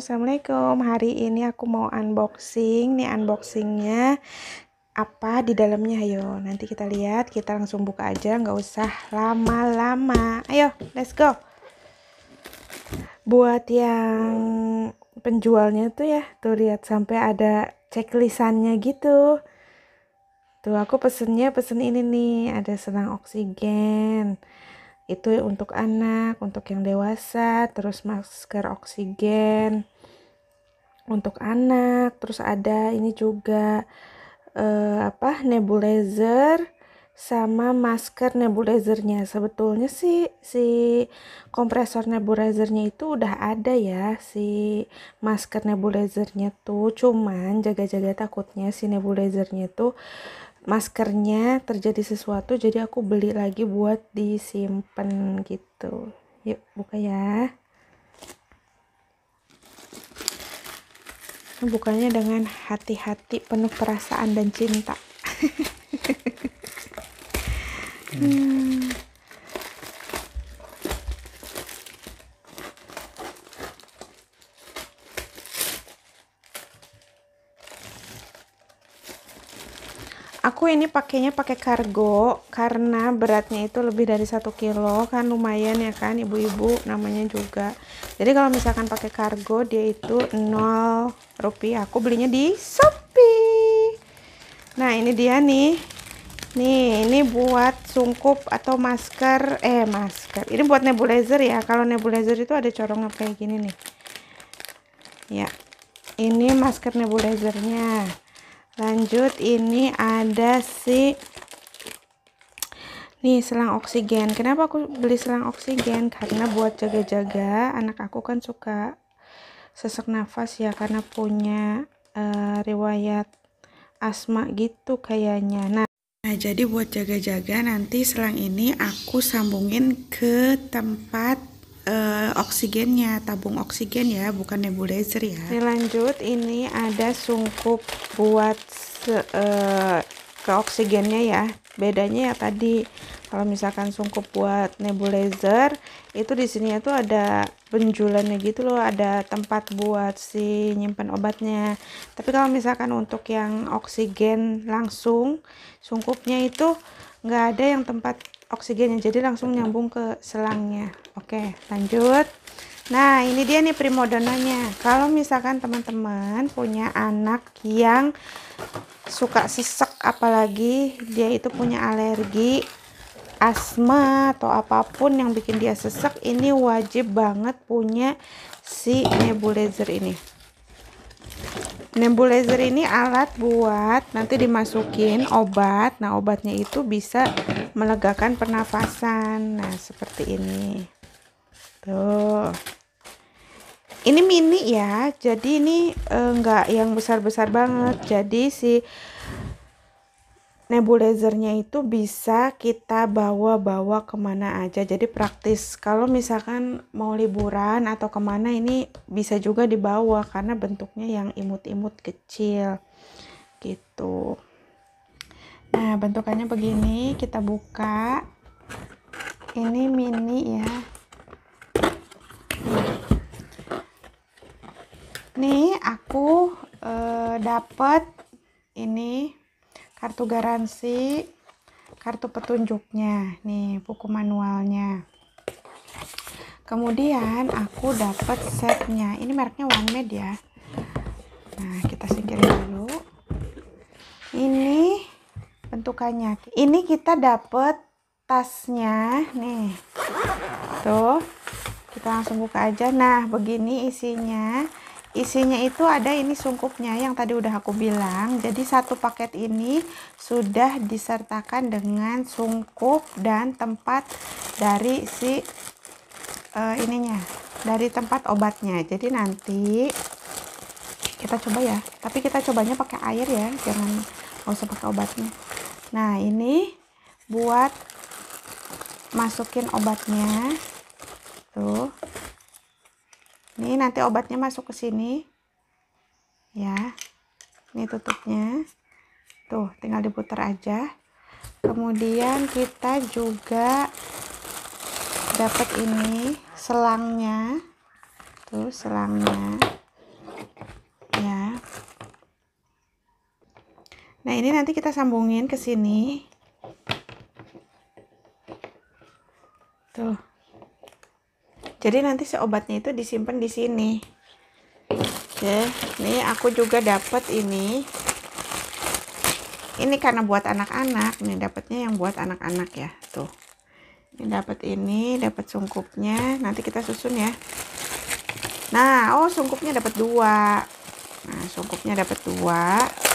Assalamualaikum. Hari ini aku mau unboxing. Nih unboxingnya apa di dalamnya. Ayo, nanti kita lihat. Kita langsung buka aja, nggak usah lama-lama. Ayo, let's go. Buat yang penjualnya tuh ya, tuh lihat sampai ada checklistannya gitu. Tuh aku pesen ini nih, ada selang oksigen. Itu untuk anak, untuk yang dewasa, terus masker oksigen untuk anak, terus ada ini juga nebulizer sama masker nebulizernya. Sebetulnya sih si kompresor nebulizernya itu udah ada ya, si masker nebulizernya tuh, cuman jaga-jaga takutnya si nebulizernya tuh maskernya terjadi sesuatu, jadi aku beli lagi buat disimpan gitu. Yuk buka ya. Bukanya dengan hati-hati, penuh perasaan dan cinta. Aku ini pakainya pakai kargo karena beratnya itu lebih dari 1 kilo kan, lumayan ya kan ibu-ibu namanya juga. Jadi kalau misalkan pakai kargo dia itu 0 rupiah. Aku belinya di Shopee. Nah ini dia nih. Nih ini buat sungkup atau masker. Ini buat nebulizer ya. Kalau nebulizer itu ada corongnya kayak gini nih. Ya. Ini masker nebulizernya. Lanjut ini ada nih selang oksigen. Kenapa aku beli selang oksigen? Karena buat jaga-jaga, anak aku kan suka sesak nafas ya, karena punya riwayat asma gitu kayaknya. Nah jadi buat jaga-jaga nanti selang ini aku sambungin ke tempat oksigennya, tabung oksigen ya, bukan nebulizer ya. Lanjut ini ada sungkup buat ke oksigennya ya. Bedanya ya tadi, kalau misalkan sungkup buat nebulizer itu di sini itu ada penjulannya gitu loh, ada tempat buat si nyimpan obatnya. Tapi kalau misalkan untuk yang oksigen langsung sungkupnya itu nggak ada yang tempat oksigennya, jadi langsung nyambung ke selangnya. Oke, lanjut. Nah ini dia nih primadonanya. Kalau misalkan teman-teman punya anak yang suka sesek, apalagi dia itu punya alergi, asma atau apapun yang bikin dia sesek, ini wajib banget punya si nebulizer ini. Nebulizer ini alat buat nanti dimasukin obat. Nah obatnya itu bisa melegakan pernafasan. Nah seperti ini tuh. Ini mini ya, jadi ini enggak yang besar-besar banget. Jadi si nebulizernya itu bisa kita bawa-bawa kemana aja, jadi praktis. Kalau misalkan mau liburan atau kemana, ini bisa juga dibawa karena bentuknya yang imut-imut kecil gitu. Nah bentukannya begini, kita buka. Ini mini ya. Nih aku dapat ini kartu garansi, kartu petunjuknya, nih buku manualnya. Kemudian aku dapat setnya. Ini mereknya OneMed ya. Nah kita singkirin dulu. Ini bentukannya. Ini kita dapat tasnya nih. Tuh kita langsung buka aja. Nah begini isinya. Isinya itu ada ini sungkupnya yang tadi udah aku bilang. Jadi satu paket ini sudah disertakan dengan sungkup dan tempat dari si ininya, dari tempat obatnya. Jadi nanti kita coba ya, tapi kita cobanya pakai air ya, jangan nggak usah pakai obatnya. Nah ini buat masukin obatnya tuh. Ini nanti obatnya masuk ke sini ya. Ini tutupnya tuh, tinggal diputar aja. Kemudian kita juga dapat ini selangnya tuh, selangnya Nah, ini nanti kita sambungin ke sini. Tuh. Jadi nanti si obatnya itu disimpan di sini. Oke, nih aku juga dapat ini. Ini karena buat anak-anak, nih dapatnya yang buat anak-anak ya. Tuh. Ini dapat ini, dapat sungkupnya. Nanti kita susun ya. Nah, oh sungkupnya dapat 2. Nah, sungkupnya dapat 2.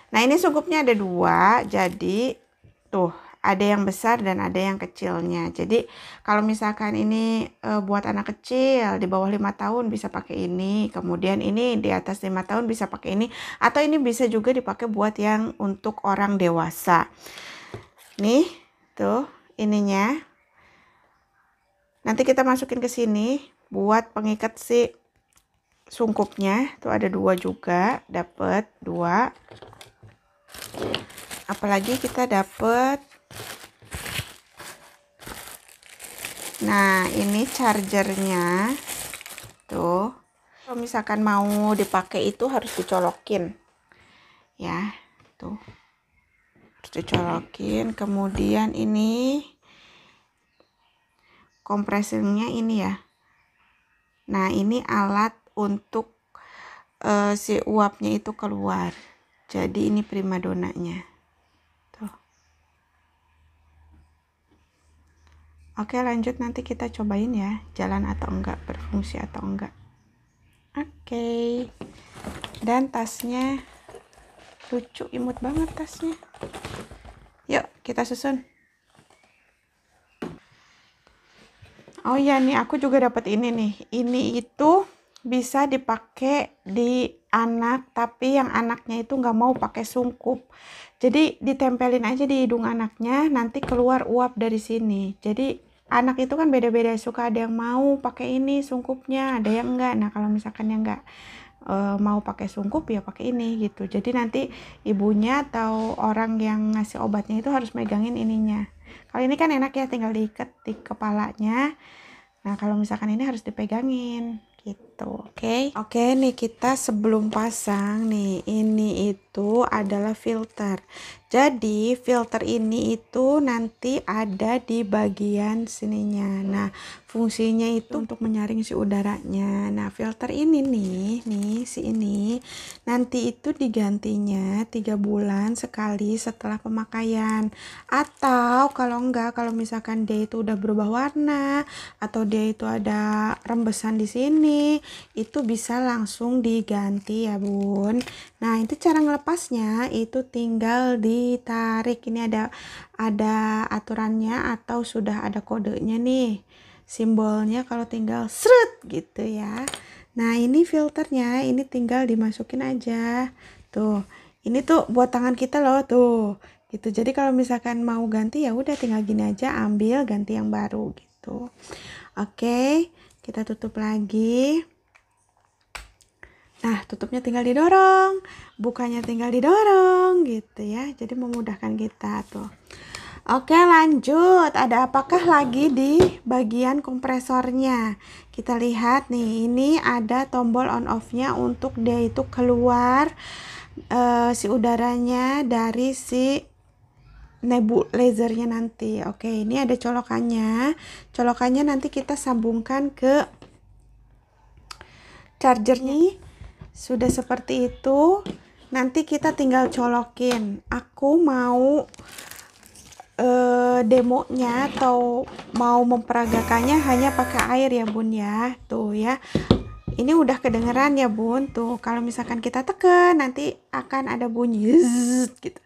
Nah, ini sungkupnya ada 2, jadi tuh ada yang besar dan ada yang kecilnya. Jadi kalau misalkan ini buat anak kecil di bawah 5 tahun bisa pakai ini, kemudian ini di atas 5 tahun bisa pakai ini, atau ini bisa juga dipakai buat yang untuk orang dewasa. Nih, tuh ininya. Nanti kita masukin ke sini buat pengikat si sungkupnya. Tuh ada 2 juga, dapat 2. Apalagi kita dapat, nah ini chargernya tuh. Kalau misalkan mau dipakai itu harus dicolokin ya, tuh harus dicolokin. Kemudian ini kompresornya ini ya. Nah, ini alat untuk si uapnya itu keluar. Jadi ini primadonanya. Tuh. Oke, lanjut, nanti kita cobain ya, jalan atau enggak, berfungsi atau enggak. Oke. Dan tasnya lucu, imut banget tasnya. Yuk, kita susun. Oh iya nih, aku juga dapat ini nih. Ini itu bisa dipakai di anak, tapi yang anaknya itu nggak mau pakai sungkup. Jadi ditempelin aja di hidung anaknya, nanti keluar uap dari sini. Jadi anak itu kan beda-beda, suka ada yang mau pakai ini sungkupnya, ada yang enggak. Nah, kalau misalkan yang enggak mau pakai sungkup ya pakai ini gitu. Jadi nanti ibunya atau orang yang ngasih obatnya itu harus megangin ininya. Kalau ini kan enak ya, tinggal diikat di kepalanya. Nah, kalau misalkan ini harus dipegangin gitu. Oke, nih kita sebelum pasang nih, ini itu adalah filter. Jadi filter ini itu nanti ada di bagian sininya. Nah, fungsinya itu untuk menyaring si udaranya. Nah, filter ini nih si ini nanti itu digantinya 3 bulan sekali setelah pemakaian. Atau kalau enggak, kalau misalkan dia itu udah berubah warna atau dia itu ada rembesan di sini, itu bisa langsung diganti ya bun. Nah, itu cara ngelepasnya itu tinggal ditarik. Ini ada aturannya atau sudah ada kodenya nih, simbolnya. Kalau tinggal seret gitu ya. Nah, ini filternya, ini tinggal dimasukin aja tuh. Ini tuh buat tangan kita loh tuh gitu. Jadi kalau misalkan mau ganti ya udah tinggal gini aja, ambil ganti yang baru gitu. Oke, kita tutup lagi. Nah, tutupnya tinggal didorong, bukanya tinggal didorong gitu ya. Jadi memudahkan kita tuh. Oke, lanjut. Ada apakah lagi di bagian kompresornya? Kita lihat nih, ini ada tombol on off-nya untuk dia itu keluar si udaranya dari si nebulizernya nanti. Oke, ini ada colokannya. Colokannya nanti kita sambungkan ke chargernya. Sudah seperti itu. Nanti kita tinggal colokin. Aku mau demonya atau mau memperagakannya hanya pakai air ya bun ya. Tuh ya. Ini udah kedengeran ya bun. Tuh, kalau misalkan kita tekan nanti akan ada bunyi zzz, gitu.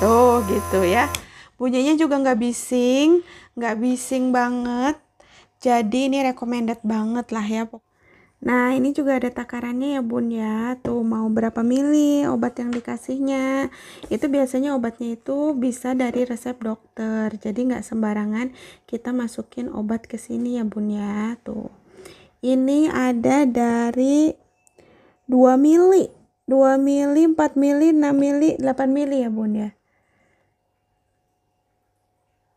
Tuh gitu ya. Bunyinya juga nggak bising banget. Jadi ini recommended banget lah ya. Nah, ini juga ada takarannya ya bun ya. Tuh mau berapa mili obat yang dikasihnya. Itu biasanya obatnya itu bisa dari resep dokter. Jadi nggak sembarangan kita masukin obat ke sini ya bun ya. Tuh. Ini ada dari 2 mili, 2 mili, 4 mili, 6 mili, 8 mili ya bun ya.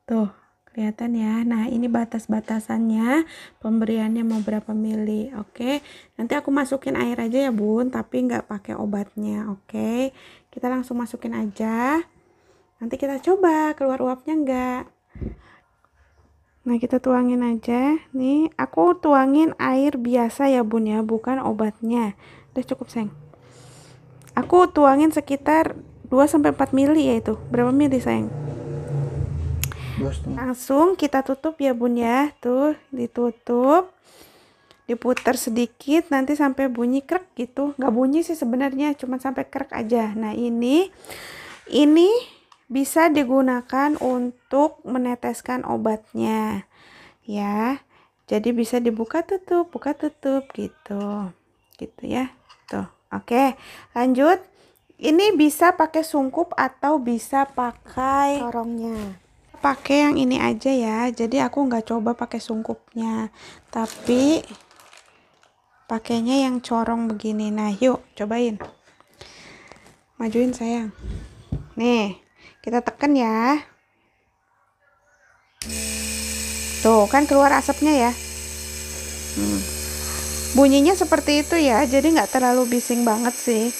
Tuh, kelihatan ya. Nah, ini batas-batasannya, pemberiannya mau berapa mili. Oke, nanti aku masukin air aja ya bun, tapi nggak pakai obatnya. Oke, kita langsung masukin aja. Nanti kita coba keluar uapnya nggak. Nah, kita tuangin aja. Nih, aku tuangin air biasa ya bun ya, bukan obatnya. Udah cukup sayang. Aku tuangin sekitar 2-4 mili ya itu. Berapa mili sayang? Langsung kita tutup ya bun ya. Tuh, ditutup. Diputar sedikit nanti sampai bunyi krek gitu. Nggak bunyi sih sebenarnya, cuma sampai krek aja. Nah, ini bisa digunakan untuk meneteskan obatnya. Ya. Jadi bisa dibuka tutup gitu. Gitu ya. Tuh. Oke, lanjut. Ini bisa pakai sungkup atau bisa pakai corongnya. Pakai yang ini aja ya. Jadi aku nggak coba pakai sungkupnya, tapi pakainya yang corong begini. Nah, yuk cobain. Majuin sayang. Nih, kita tekan ya. Tuh, kan keluar asapnya ya. Bunyinya seperti itu ya, jadi nggak terlalu bising banget sih.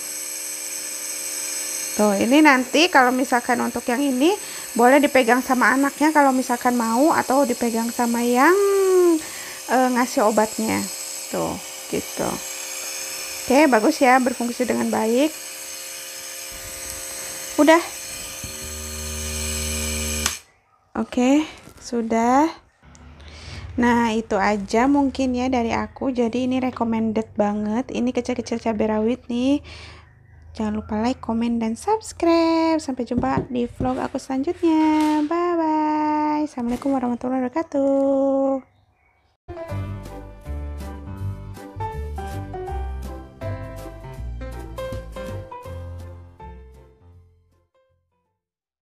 Tuh, ini nanti kalau misalkan untuk yang ini boleh dipegang sama anaknya kalau misalkan mau, atau dipegang sama yang ngasih obatnya. Tuh, gitu. Oke, bagus ya, berfungsi dengan baik. Udah. Oke, sudah. Nah, itu aja mungkin ya dari aku. Jadi ini recommended banget. Ini kecil-kecil cabai rawit nih. Jangan lupa like, komen, dan subscribe. Sampai jumpa di vlog aku selanjutnya. Bye-bye. Assalamualaikum warahmatullahi wabarakatuh.